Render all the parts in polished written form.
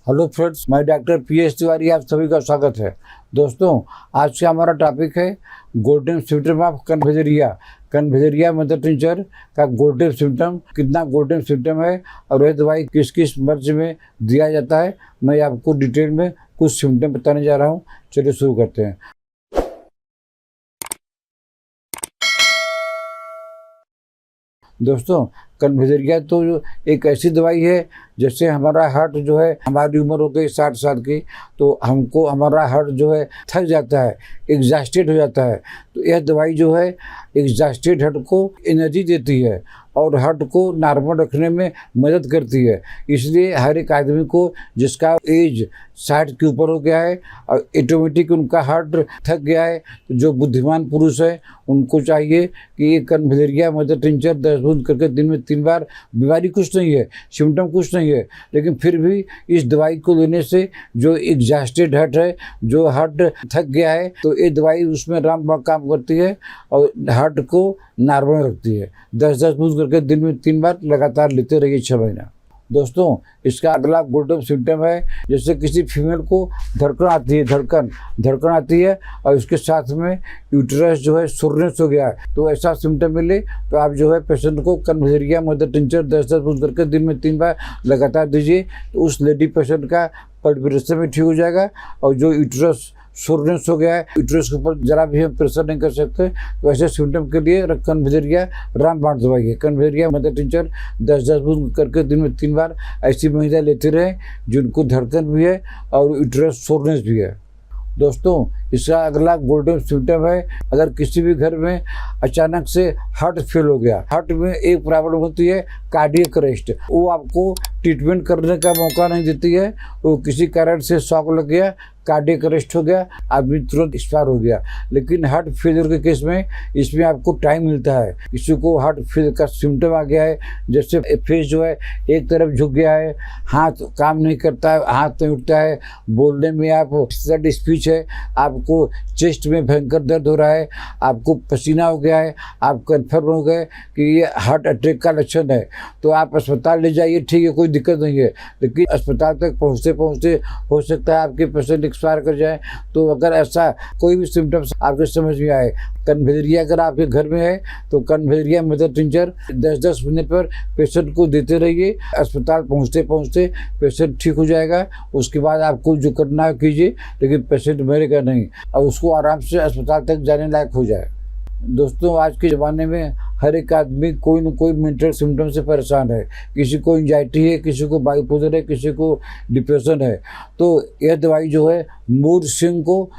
Hello friends, मैं doctor PS Tiwari, आप सभी का स्वागत है। दोस्तों, आज का हमारा टॉपिक है गोल्डन सिम्टम ऑफ कन्वेजेरिया। कन्वेजेरिया मदर टिंचर का गोल्डन सिम्टम, कितना गोल्डन सिम्टम है और यह दवाई किस किस मर्ज में दिया जाता है, मैं आपको डिटेल में कुछ सिम्टम बताने जा रहा हूँ। चलिए शुरू करते हैं। दोस्तों, कन्वेजेरिया तो एक ऐसी दवाई है, जैसे हमारा हार्ट जो है, हमारी उम्र हो गई 60 साल की, तो हमको हमारा हार्ट जो है थक जाता है, एग्जॉस्टेड हो जाता है। तो यह दवाई जो है एग्जॉस्टेड हार्ट को एनर्जी देती है और हार्ट को नॉर्मल रखने में मदद करती है। इसलिए हर एक आदमी को जिसका एज 60 के ऊपर हो गया है और ऑटोमेटिक उनका हार्ट थक गया है, तो जो बुद्धिमान पुरुष है उनको चाहिए कि ये कन्वेजेरिया मदर टिंचर 10 बूंद करके दिन में 3 बार। बीमारी कुछ नहीं है, सिम्टम कुछ नहीं है, लेकिन फिर भी इस दवाई को लेने से जो एग्जॉस्टेड हार्ट है, जो हार्ट थक गया है, तो ये दवाई उसमें रामबाण काम करती है और हार्ट को नॉर्मल रखती है। 10-10 बूंद करके दिन में 3 बार लगातार लेते रहिए 6 महीना। दोस्तों, इसका अगला गोल्डन सिम्टम है, जैसे किसी फीमेल को धड़कन आती है, धड़कन आती है और उसके साथ में यूट्रस जो है सोरनेस हो गया है, तो ऐसा सिम्टम मिले तो आप जो है पेशेंट को कन्वेजेरिया मदर टिंचर 10-10 बूंद करके दिन में 3 बार लगातार दीजिए, तो उस लेडी पेशेंट का ब्लड प्रेशर भी ठीक हो जाएगा। और जो यूट्रस सोरनेस हो गया है, यूट्रस के ऊपर जरा भी हम प्रेशर नहीं कर सकते, तो ऐसे सिम्टम के लिए कन्वेजेरिया रामबाण दवाई है। कन्वेजेरिया मदर टिंचर 10-10 बूंद करके दिन में 3 बार ऐसी महिला लेते रहे जिनको धड़कन भी है और यूट्रस सोरनेस भी है। दोस्तों, इसका अगला गोल्डन सिम्टम है, अगर किसी भी घर में अचानक से हार्ट फेल हो गया, हार्ट में एक प्रॉब्लम होती है कार्डियक अरेस्ट, वो आपको ट्रीटमेंट करने का मौका नहीं देती है, वो किसी कारण से शॉक लग गया, कार्डियक अरेस्ट हो गया, आदमी तुरंत एक्सपायर हो गया। लेकिन हार्ट फेलियर के केस में इसमें आपको टाइम मिलता है। किसी को हार्ट फेल का सिम्टम आ गया है, जैसे फेस जो है एक तरफ झुक गया है, हाथ काम नहीं करता है, हाथ नहीं उठता है, बोलने में आप स्लर्ड स्पीच है, आपको चेस्ट में भयंकर दर्द हो रहा है, आपको पसीना हो गया है, आप कन्फर्म हो गए कि ये हार्ट अटैक का लक्षण है, तो आप अस्पताल ले जाइए, ठीक है, कोई दिक्कत नहीं है। लेकिन अस्पताल तक पहुँचते पहुँचते हो सकता है आपके पेशेंट एक्सपायर कर जाए। तो अगर ऐसा कोई भी सिम्टम्स आपके समझ में आए, कन्वेजेरिया अगर आपके घर में है, तो कन्वेजेरिया मदर टिंचर 10-10 मिनट पर पेशेंट को देते रहिए। अस्पताल पहुँचते पहुँचते पेशेंट ठीक हो जाएगा। उसके बाद आपको जो करना है कीजिए, लेकिन पेशेंट मरेगा नहीं और उसको आराम से अस्पताल तक जाने लायक हो जाए। दोस्तों, आज के ज़माने में हर एक आदमी कोई न कोई मेंटल सिम्टम से परेशान है। किसी को एंजाइटी है, किसी को बाइपोलर है, किसी को डिप्रेशन है। तो यह दवाई जो है मूड स्विंग को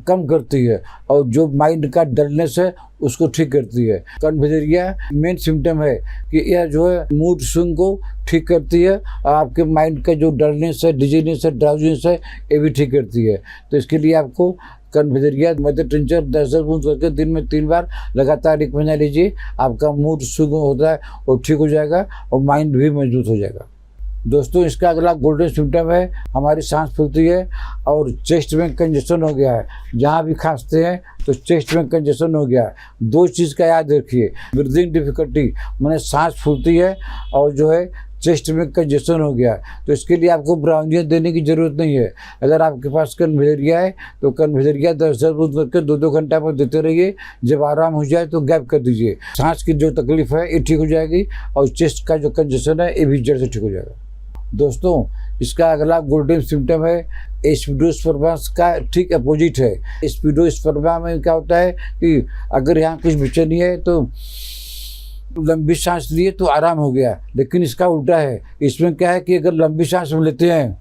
कम करती है और जो माइंड का डलनेस है उसको ठीक करती है। कन्वेजेरिया मेन सिम्टम है कि यह जो है मूड स्विंग को ठीक करती है और आपके माइंड का जो डलनेस है, डिजीनेस है, ड्राउजीनेस है, ये भी ठीक करती है। तो इसके लिए आपको कन्वेजेरिया मदर टिंचर 10-10 बूंद करके दिन में 3 बार लगातार 1 महीना लीजिए। आपका मूड स्विंग होता है और ठीक हो जाएगा और माइंड भी मजबूत हो जाएगा। दोस्तों, इसका अगला गोल्डन सिम्टम है, हमारी सांस फूलती है और चेस्ट में कंजेशन हो गया है। जहाँ भी खांसते हैं तो चेस्ट में कंजेशन हो गया है। 2 चीज़ का याद रखिए, ब्रीदिंग डिफिकल्टी माने सांस फूलती है और जो है चेस्ट में कंजेशन हो गया है, तो इसके लिए आपको ब्राउनिया देने की ज़रूरत नहीं है। अगर आपके पास कन्वेजेरिया है तो कन्वेजेरिया 10-10 बूंद करके 2-2 घंटा पर देते रहिए। जब आराम हो जाए तो गैप कर दीजिए। सांस की जो तकलीफ है ये ठीक हो जाएगी और चेस्ट का जो कंजेशन है ये भी जड़ से ठीक हो जाएगा। दोस्तों, इसका अगला गोल्डन सिम्टम है एस्पिडोस्पर्मा का ठीक अपोजिट है। एस्पिडोस्पर्मा में क्या होता है कि अगर यहाँ कुछ बेचैनी है तो लंबी सांस लिए तो आराम हो गया, लेकिन इसका उल्टा है। इसमें क्या है कि अगर लंबी सांस लेते हैं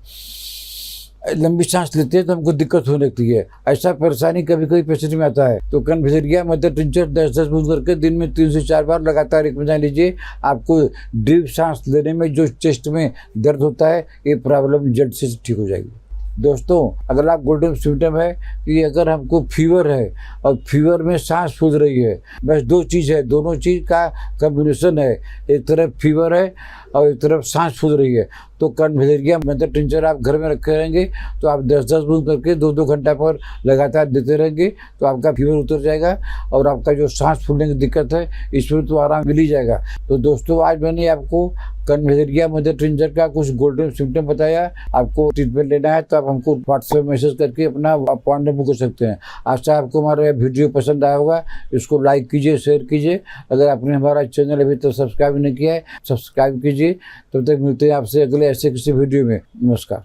तो हमको दिक्कत होने लगती है। ऐसा परेशानी कभी कभी पेशेंट में आता है। तो कन्वेजेरिया मदर टिंचर 10-10 बूंद करके दिन में 3 से 4 बार लगातार 1 महीना लीजिए। आपको डीप सांस लेने में जो चेस्ट में दर्द होता है ये प्रॉब्लम जड़ से ठीक हो जाएगी। दोस्तों, अगला गोल्डन सिम्टम है कि अगर हमको फीवर है और फीवर में सांस फूल रही है, बस 2 चीज़ है, दोनों चीज़ का कम्बिनेशन है, एक तरफ फीवर है और एक तरफ सांस फूल रही है, तो कन्वेलेरिया मदर टिंचर आप घर में रखे रहेंगे तो आप 10-10 बूंद करके 2-2 घंटा पर लगातार देते रहेंगे तो आपका फीवर उतर जाएगा और आपका जो सांस फूलने की दिक्कत है इसमें तो आराम मिल ही जाएगा। तो दोस्तों आज मैंने आपको कन्वेलेरिया मदर टिंचर का कुछ गोल्डन सिम्टम बताया। आपको ट्रीटमेंट लेना है तो आप हमको व्हाट्सएप मैसेज करके अपना अपॉइंटमेंट बुक कर सकते हैं। आशा आपको हमारा वीडियो पसंद आया होगा। इसको लाइक कीजिए, शेयर कीजिए। अगर आपने हमारा चैनल अभी तक सब्सक्राइब नहीं किया है सब्सक्राइब कीजिए। तब तक मिलते हैं आपसे अगले ऐसे किसी वीडियो में। नमस्कार।